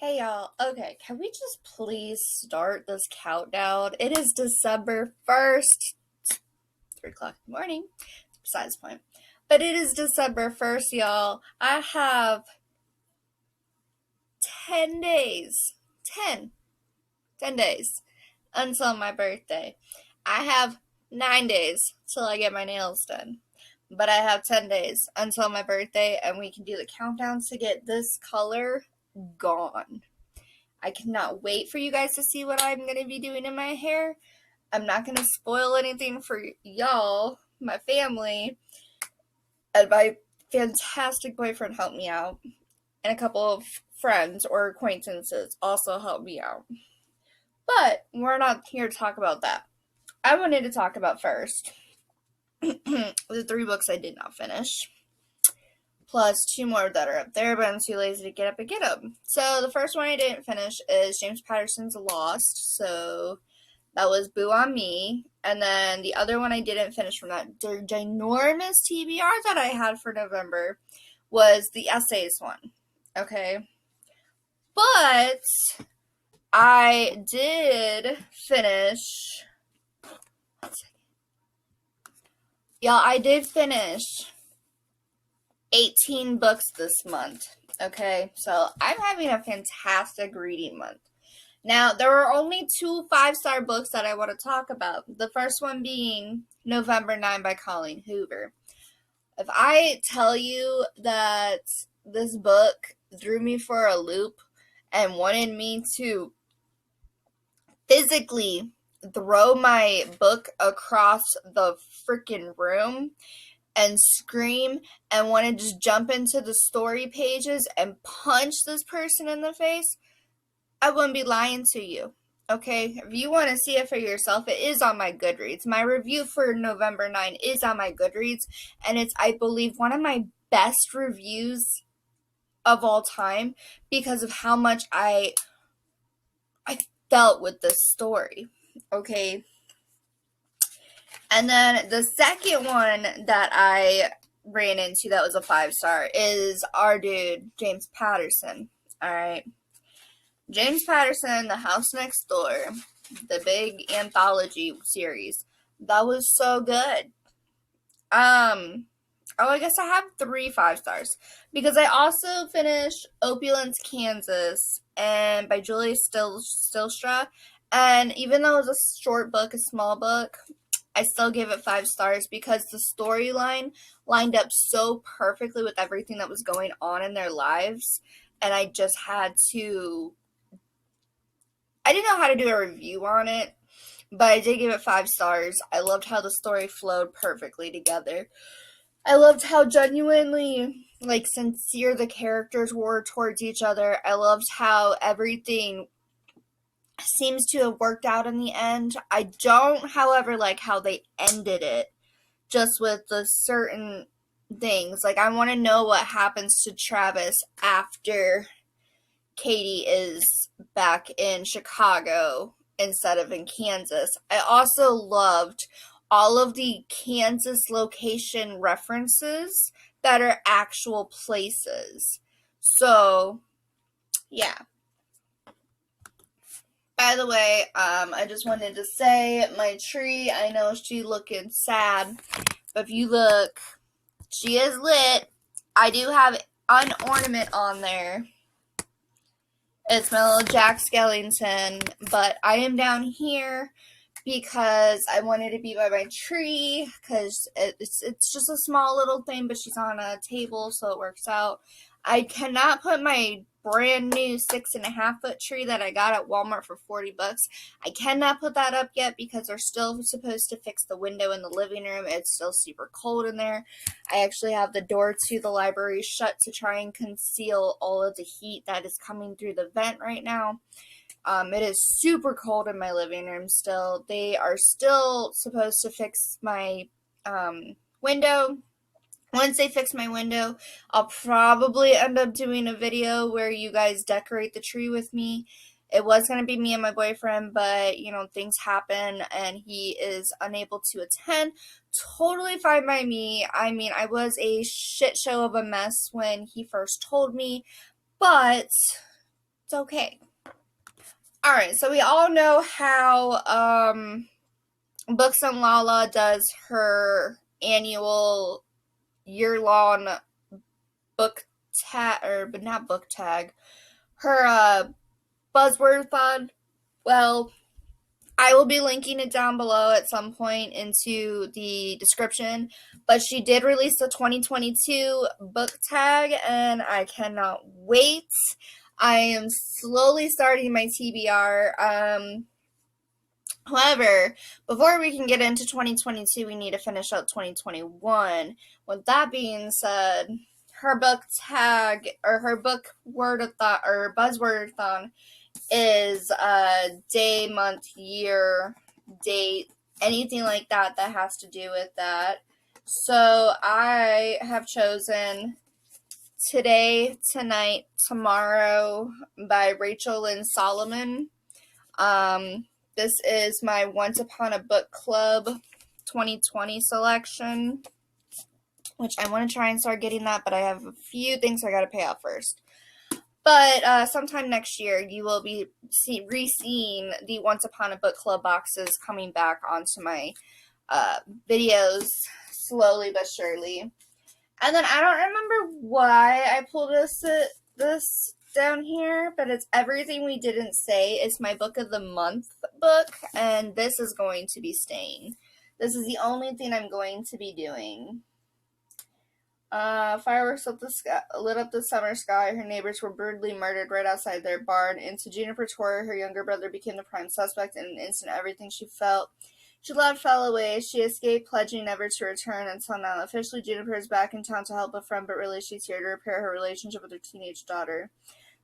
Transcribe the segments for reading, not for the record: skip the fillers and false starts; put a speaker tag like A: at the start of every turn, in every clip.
A: Hey y'all, okay, can we just please start this countdown? It is December 1st, 3 o'clock in the morning, besides the point. But it is December 1st, y'all. I have 10 days, 10 days until my birthday. I have 9 days till I get my nails done. But I have 10 days until my birthday, and we can do the countdown to get this color gone. I cannot wait for you guys to see what I'm going to be doing in my hair. I'm not going to spoil anything for y'all, my family, and my fantastic boyfriend helped me out, and a couple of friends or acquaintances also helped me out. But we're not here to talk about that. I wanted to talk about first the 3 books I did not finish, plus 2 more that are up there, but I'm too lazy to get up and get them. So the first one I didn't finish is James Patterson's Lost, so that was Boo on Me. And then the other one I didn't finish from that ginormous TBR that I had for November was the essays one, okay? But I did finish, I did finish 18 books this month, okay? So I'm having a fantastic reading month. Now, there are only 2 5-star books that I want to talk about. The first one being November 9 by Colleen Hoover. If I tell you that this book threw me for a loop and wanted me to physically throw my book across the freaking room and scream and want to just jump into the story pages and punch this person in the face, I wouldn't be lying to you, okay? If you want to see it for yourself, it is on my Goodreads. My review for November 9 is on my Goodreads, and it's, I believe, one of my best reviews of all time because of how much I felt with this story, okay? And then the second one that I ran into that was a 5-star is our dude, James Patterson, all right? James Patterson, The House Next Door, the big anthology series. That was so good. I guess I have 3 5-stars because I also finished Opulence, Kansas, and by Julia Stilstra. And even though it was a short book, a small book, I still gave it 5 stars because the storyline lined up so perfectly with everything that was going on in their lives, and I just had to. I didn't know how to do a review on it, but I did give it 5 stars. I loved how the story flowed perfectly together. I loved how genuinely, sincere the characters were towards each other. I loved how everything seems to have worked out in the end. I don't, however, like how they ended it, just with the certain things. Like, I want to know what happens to Travis after Katie is back in Chicago instead of in Kansas. I also loved all of the Kansas location references that are actual places. So, yeah. By the way, I just wanted to say my tree, I know she's looking sad, but if you look, she is lit. I do have an ornament on there. It's my little Jack Skellington, but I am down here because I wanted to be by my tree because it's just a small little thing, but she's on a table, so it works out. I cannot put my brand new 6.5-foot tree that I got at Walmart for $40. I cannot put that up yet because they're still supposed to fix the window in the living room. It's still super cold in there. I actually have the door to the library shut to try and conceal all of the heat that is coming through the vent right now. It is super cold in my living room still. They are still supposed to fix my window. Once they fix my window, I'll probably end up doing a video where you guys decorate the tree with me. It was going to be me and my boyfriend, but, things happen and he is unable to attend. Totally fine by me. I mean, I was a shit show of a mess when he first told me, but It's okay. Alright, so we all know how Books and Lala does her annual year-long book tag, but not book tag, her buzzword-thon. Well, I will be linking it down below at some point into the description, but she did release the 2022 book tag, and I cannot wait. I am slowly starting my TBR. However, before we can get into 2022, we need to finish out 2021. With that being said, her book tag, or her book word-a-thon, or buzzword-a-thon, is day, month, year, date, anything like that that has to do with that. So I have chosen Today, Tonight, Tomorrow by Rachel Lynn Solomon. This is my Once Upon a Book Club 2020 selection, which I want to try and start getting that, but I have a few things I got to pay off first. But sometime next year, you will be re-seeing the Once Upon a Book Club boxes coming back onto my videos slowly but surely. And then I don't remember why I pulled this down here, but it's Everything We Didn't Say. It's my book of the month book, and this is going to be staying. This is the only thing I'm going to be doing. Fireworks lit up the summer sky. Her neighbors were brutally murdered right outside their barn. Into Juniper Torrey, her younger brother became the prime suspect. In an instant, everything she loved fell away. She escaped, pledging never to return until now. Officially, Juniper is back in town to help a friend, but really she's here to repair her relationship with her teenage daughter,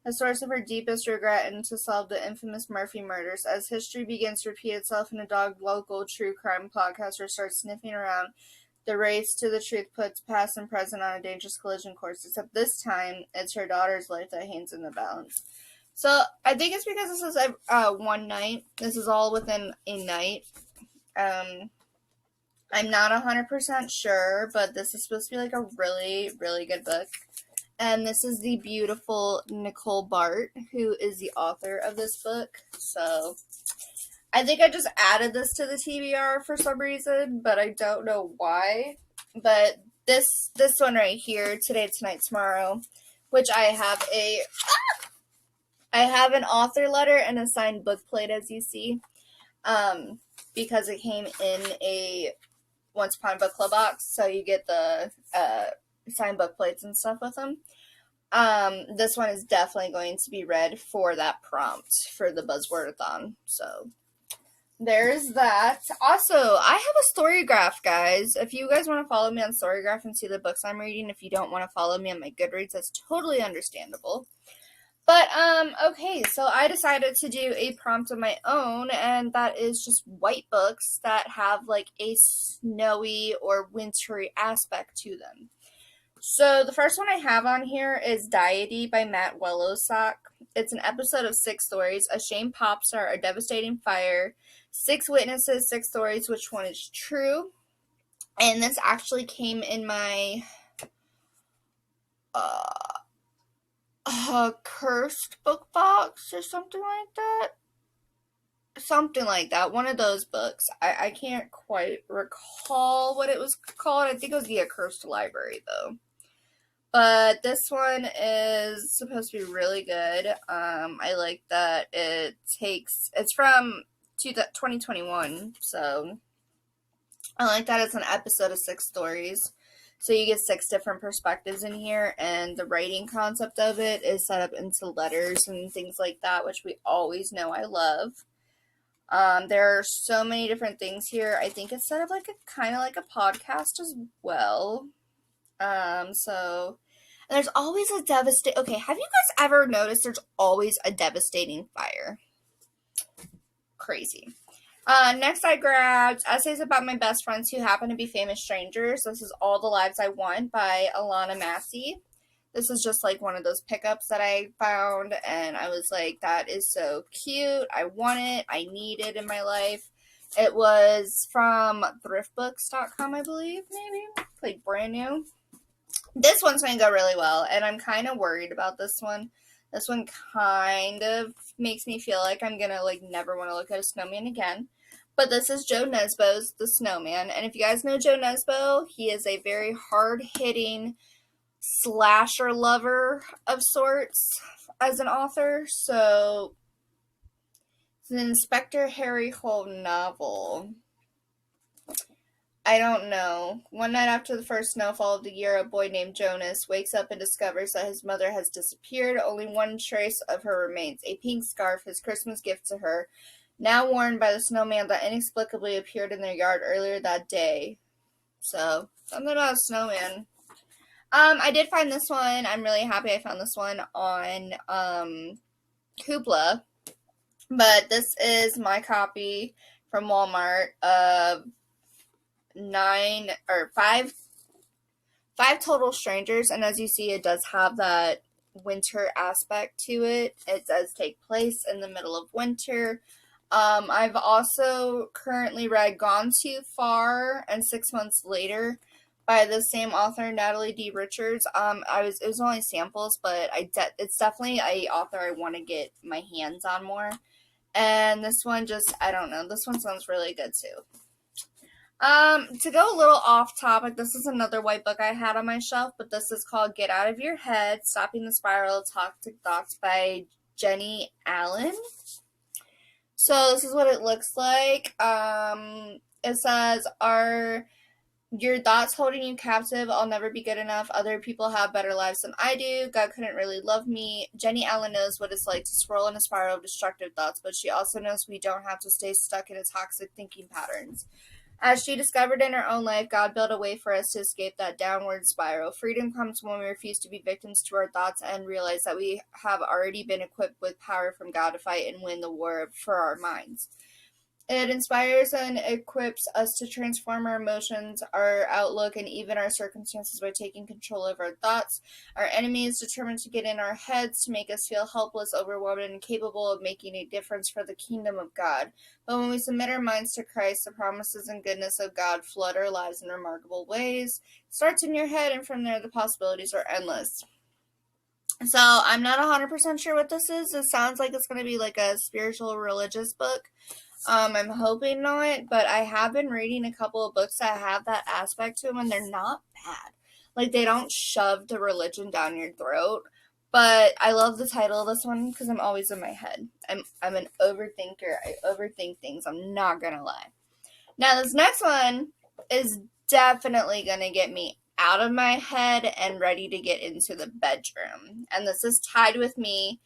A: the source of her deepest regret, and to solve the infamous Murphy murders. As history begins to repeat itself and a dogged local true crime podcaster starts sniffing around, the race to the truth puts past and present on a dangerous collision course, except this time, it's her daughter's life that hangs in the balance. So, I think it's because this is one night. This is all within a night. I'm not 100% sure, but this is supposed to be like a really, really good book. And this is the beautiful Nicole Bart, who is the author of this book. So, I think I just added this to the TBR for some reason, but I don't know why. But this one right here, Today, Tonight, Tomorrow, which I have an author letter and a signed book plate, as you see, because it came in a Once Upon a Book Club box, so you get the signed book plates and stuff with them. This one is definitely going to be read for that prompt for the buzzword-a-thon, so there's that. Also, I have a Storygraph, guys. If you guys want to follow me on Storygraph and see the books I'm reading, if you don't want to follow me on my Goodreads, that's totally understandable. But, okay, so I decided to do a prompt of my own, and that is just white books that have, like, a snowy or wintry aspect to them. So, the first one I have on here is Deity by Matt Willowstock. It's an episode of 6 stories, a shamed pop star, a devastating fire, 6 witnesses, 6 stories, which one is true. And this actually came in my cursed book box or something like that. Something like that. One of those books. I can't quite recall what it was called. I think it was the Accursed Library, though. But this one is supposed to be really good. I like that it's from 2021, so I like that it's an episode of 6 stories. So you get 6 different perspectives in here, and the writing concept of it is set up into letters and things like that, which we always know I love. There are so many different things here. I think it's set up like kind of like a podcast as well. So there's always a devastating. Okay, have you guys ever noticed there's always a devastating fire? Crazy. Next I grabbed Essays About My Best Friends Who Happen to Be Famous Strangers. This is All the Lives I Want by Alana Massey. This is just like one of those pickups that I found, and I was like, that is so cute. I want it. I need it in my life. It was from thriftbooks.com, I believe, maybe. Like brand new. This one's going to go really well, and I'm kind of worried about this one. This one kind of makes me feel like I'm gonna like never want to look at a snowman again. But this is Joe Nesbos the Snowman, and if you guys know Joe Nesbo, he is a very hard-hitting slasher lover of sorts as an author. So it's an Inspector Harry Hole novel. I don't know. One night after the first snowfall of the year, a boy named Jonas wakes up and discovers that his mother has disappeared. Only one trace of her remains, a pink scarf, his Christmas gift to her, now worn by the snowman that inexplicably appeared in their yard earlier that day. So, something about a snowman. I did find this one. I'm really happy I found this one on Hoopla. But this is my copy from Walmart of five total strangers, and as you see, it does have that winter aspect to it. It does take place in the middle of winter. I've also currently read Gone Too Far and 6 Months Later by the same author, Natalie D. Richards. It was only samples, but it's definitely a author I want to get my hands on more. And this one just, I don't know, this one sounds really good too. To go a little off topic, this is another white book I had on my shelf, but this is called Get Out of Your Head, Stopping the Spiral of Toxic Thoughts by Jenny Allen. So this is what it looks like. It says, are your thoughts holding you captive? I'll never be good enough. Other people have better lives than I do. God couldn't really love me. Jenny Allen knows what it's like to swirl in a spiral of destructive thoughts, but she also knows we don't have to stay stuck in a toxic thinking patterns. As she discovered in her own life, God built a way for us to escape that downward spiral. Freedom comes when we refuse to be victims to our thoughts and realize that we have already been equipped with power from God to fight and win the war for our minds. It inspires and equips us to transform our emotions, our outlook, and even our circumstances by taking control of our thoughts. Our enemy is determined to get in our heads to make us feel helpless, overwhelmed, and incapable of making a difference for the kingdom of God. But when we submit our minds to Christ, the promises and goodness of God flood our lives in remarkable ways. It starts in your head, and from there the possibilities are endless. So I'm not 100% sure what this is. It sounds like it's going to be like a spiritual religious book. I'm hoping not, but I have been reading a couple of books that have that aspect to them, and they're not bad. Like, they don't shove the religion down your throat, but I love the title of this one because I'm always in my head. I'm an overthinker. I overthink things. I'm not gonna lie. Now, this next one is definitely gonna get me out of my head and ready to get into the bedroom. And this is Tied With Me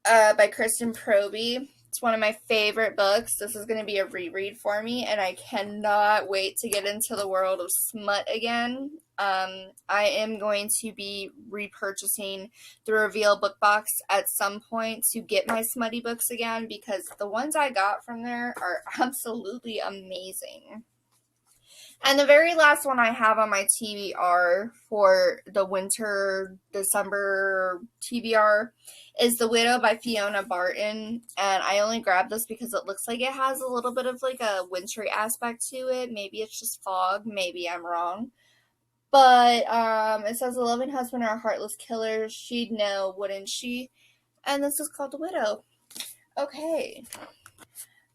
A: by Kristen Proby. It's one of my favorite books. This is going to be a reread for me, and I cannot wait to get into the world of smut again. I am going to be repurchasing the Reveal book box at some point to get my smutty books again, because the ones I got from there are absolutely amazing. And the very last one I have on my TBR for the winter December TBR is The Widow by Fiona Barton. And I only grabbed this because it looks like it has a little bit of like a wintry aspect to it. Maybe it's just fog. Maybe I'm wrong. But it says, a loving husband or a heartless killer. She'd know, wouldn't she? And this is called The Widow. Okay.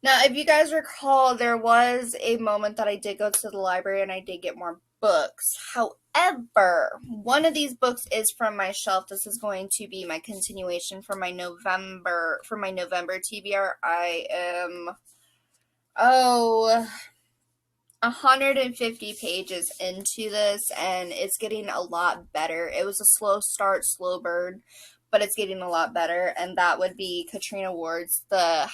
A: Now, if you guys recall, there was a moment that I did go to the library and I did get more books. However, one of these books is from my shelf. This is going to be my continuation for my November TBR. I am 150 pages into this, and it's getting a lot better. It was a slow start, slow burn, but it's getting a lot better, and that would be Katrina Ward's The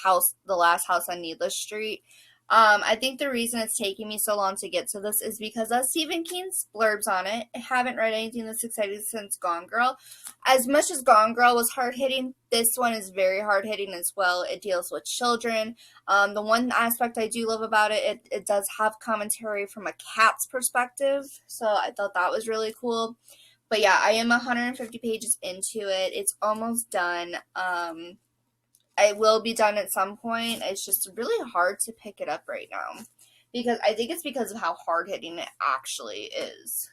A: Last House on Needless Street. I think the reason it's taking me so long to get to this is because of Stephen King's blurbs on it. I haven't read anything this exciting since Gone Girl. As much as Gone Girl was hard-hitting, this one is very hard-hitting as well. It deals with children. The one aspect I do love about it, it does have commentary from a cat's perspective, so I thought that was really cool. But yeah, I am 150 pages into it. It's almost done. I will be done at some point. It's just really hard to pick it up right now, because I think it's because of how hard-hitting it actually is.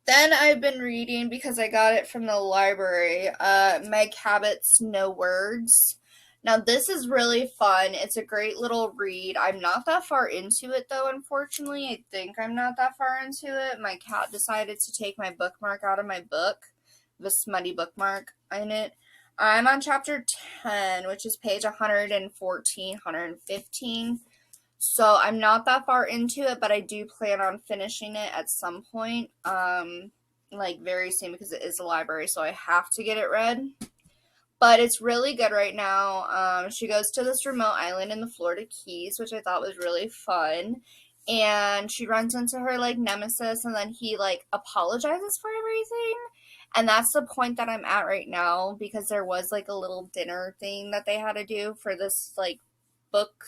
A: Then I've been reading, because I got it from the library, Meg Cabot's No Words. Now, this is really fun. It's a great little read. I'm not that far into it, though, unfortunately. I think I'm not that far into it. My cat decided to take my bookmark out of my book, the smutty bookmark in it. I'm on chapter 10, which is page 114, 115. So I'm not that far into it, but I do plan on finishing it at some point, like very soon, because it is a library, so I have to get it read. But it's really good right now. She goes to this remote island in the Florida Keys, which I thought was really fun. And she runs into her, like, nemesis, and then he, like, apologizes for everything. And that's the point that I'm at right now, because there was, like, a little dinner thing that they had to do for this, like, book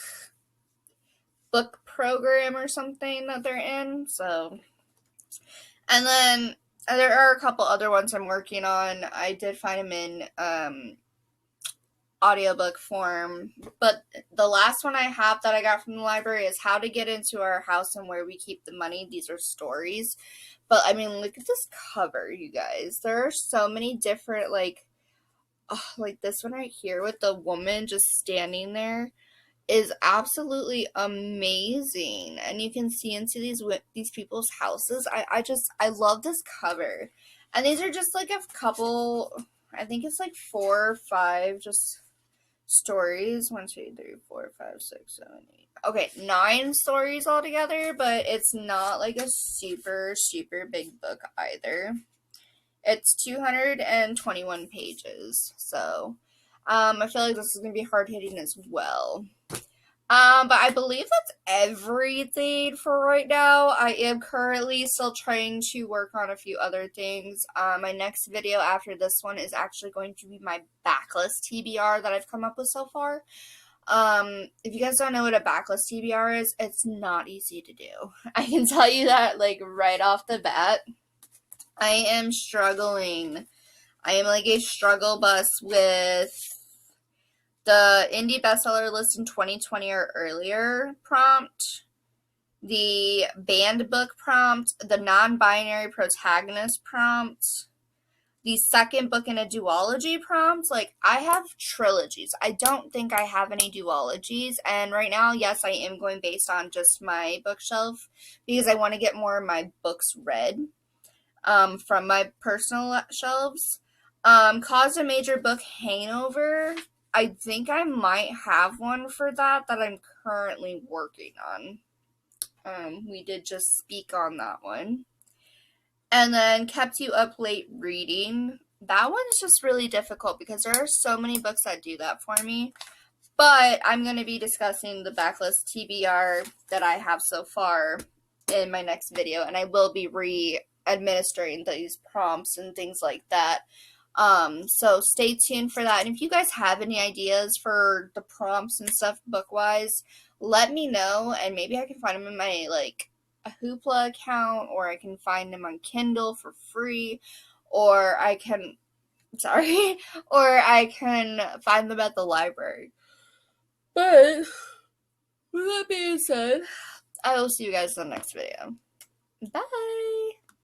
A: program or something that they're in. So, and then there are a couple other ones I'm working on. I did find them in audiobook form, but the last one I have that I got from the library is How to Get Into Our House and Where We Keep the Money. These are stories, but I mean, look at this cover, you guys. There are so many different, like this one right here with the woman just standing there is absolutely amazing, and you can see into these people's houses. I love this cover, and these are just like a couple. I think it's like 4 or 5 just stories. 1, 2, 3, 4, 5, 6, 7, 8. Okay, 9 stories altogether, but it's not like a super big book either. It's 221 pages, so I feel like this is gonna be hard hitting as well. But I believe that's everything for right now. I am currently still trying to work on a few other things. My next video after this one is actually going to be my backlist TBR that I've come up with so far. If you guys don't know what a backlist TBR is, it's not easy to do. I can tell you that, like, right off the bat. I am struggling. I am like a struggle bus with the indie bestseller list in 2020 or earlier prompt, the banned book prompt, the non-binary protagonist prompt, the second book in a duology prompt. Like, I have trilogies. I don't think I have any duologies, and right now, yes, I am going based on just my bookshelf, because I want to get more of my books read from my personal shelves. Caused a major book hangover. I think I might have one for that I'm currently working on. We did just speak on that one. And then Kept You Up Late Reading. That one's just really difficult because there are so many books that do that for me. But I'm going to be discussing the backlist TBR that I have so far in my next video. And I will be re-administering these prompts and things like that. So stay tuned for that. And if you guys have any ideas for the prompts and stuff book-wise, let me know, and maybe I can find them in my, like, a Hoopla account, or I can find them on Kindle for free, or I can find them at the library. But with that being said, I will see you guys in the next video. Bye!